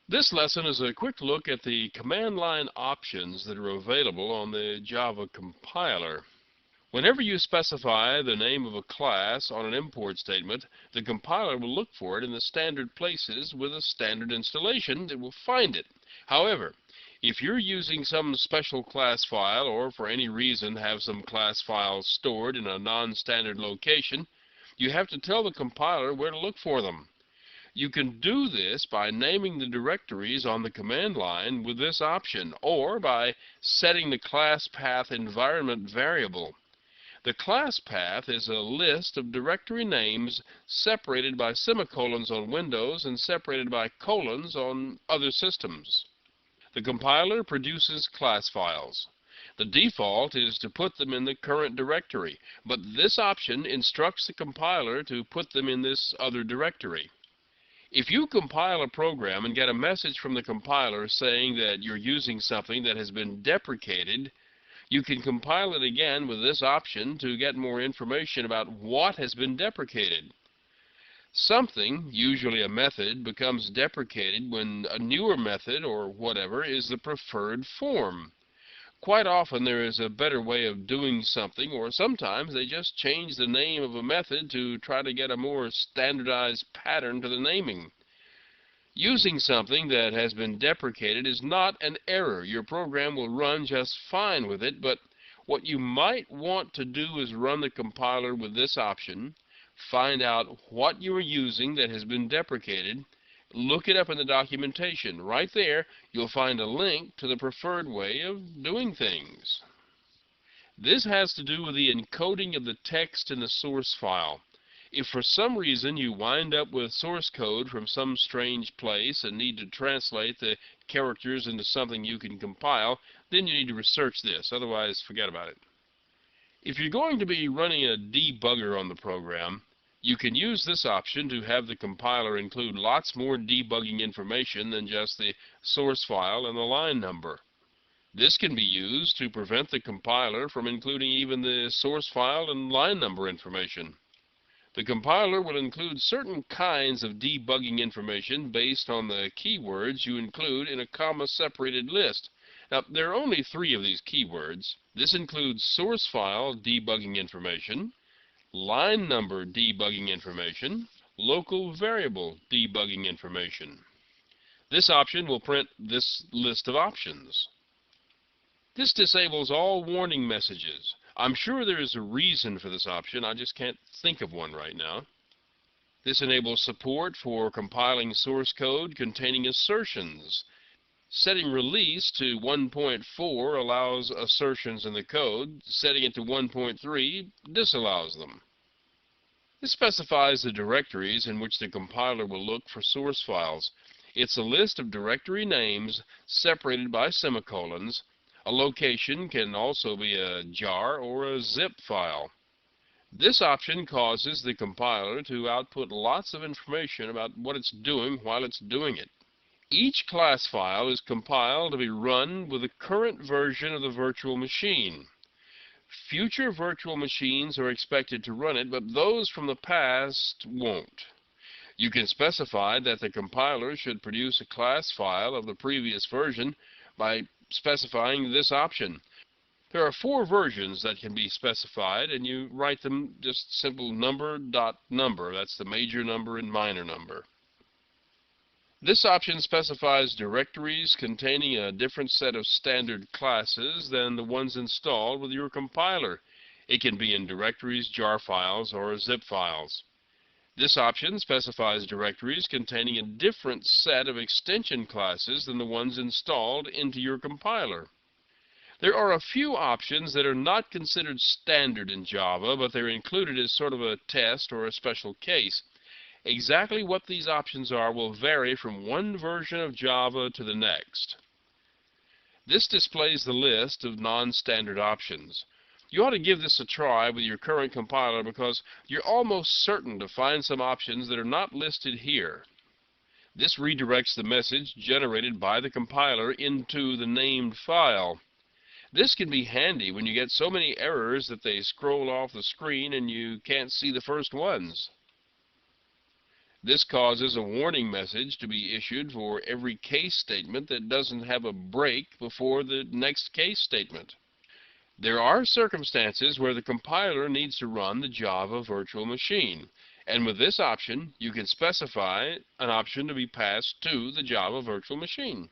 This lesson is a quick look at the command line options that are available on the Java compiler. Whenever you specify the name of a class on an import statement, the compiler will look for it in the standard places with a standard installation. It will find it. However, if you're using some special class file or for any reason have some class files stored in a non-standard location, you have to tell the compiler where to look for them. You can do this by naming the directories on the command line with this option, or by setting the class path environment variable. The class path is a list of directory names separated by semicolons on Windows and separated by colons on other systems. The compiler produces class files. The default is to put them in the current directory, but this option instructs the compiler to put them in this other directory. If you compile a program and get a message from the compiler saying that you're using something that has been deprecated, you can compile it again with this option to get more information about what has been deprecated. Something, usually a method, becomes deprecated when a newer method or whatever is the preferred form. Quite often there is a better way of doing something, or sometimes they just change the name of a method to try to get a more standardized pattern to the naming. Using something that has been deprecated is not an error. Your program will run just fine with it, but what you might want to do is run the compiler with this option, find out what you are using that has been deprecated, look it up in the documentation. Right there, you'll find a link to the preferred way of doing things. This has to do with the encoding of the text in the source file. If for some reason you wind up with source code from some strange place and need to translate the characters into something you can compile, then you need to research this. Otherwise, forget about it. If you're going to be running a debugger on the program, you can use this option to have the compiler include lots more debugging information than just the source file and the line number. This can be used to prevent the compiler from including even the source file and line number information. The compiler will include certain kinds of debugging information based on the keywords you include in a comma-separated list. Now, there are only 3 of these keywords. This includes source file debugging information, line number debugging information, local variable debugging information. This option will print this list of options. This disables all warning messages. I'm sure there is a reason for this option, I just can't think of one right now. This enables support for compiling source code containing assertions. Setting release to 1.4 allows assertions in the code. Setting it to 1.3 disallows them. This specifies the directories in which the compiler will look for source files. It's a list of directory names separated by semicolons. A location can also be a jar or a zip file. This option causes the compiler to output lots of information about what it's doing while it's doing it. Each class file is compiled to be run with the current version of the virtual machine. Future virtual machines are expected to run it, but those from the past won't. You can specify that the compiler should produce a class file of the previous version by specifying this option. There are 4 versions that can be specified, and you write them just simple number.number. That's the major number and minor number. This option specifies directories containing a different set of standard classes than the ones installed with your compiler. It can be in directories, jar files, or zip files. This option specifies directories containing a different set of extension classes than the ones installed into your compiler. There are a few options that are not considered standard in Java, but they're included as sort of a test or a special case. Exactly what these options are will vary from one version of Java to the next. This displays the list of non-standard options. You ought to give this a try with your current compiler because you're almost certain to find some options that are not listed here. This redirects the message generated by the compiler into the named file. This can be handy when you get so many errors that they scroll off the screen and you can't see the first ones. This causes a warning message to be issued for every case statement that doesn't have a break before the next case statement. There are circumstances where the compiler needs to run the Java virtual machine, and with this option, you can specify an option to be passed to the Java virtual machine.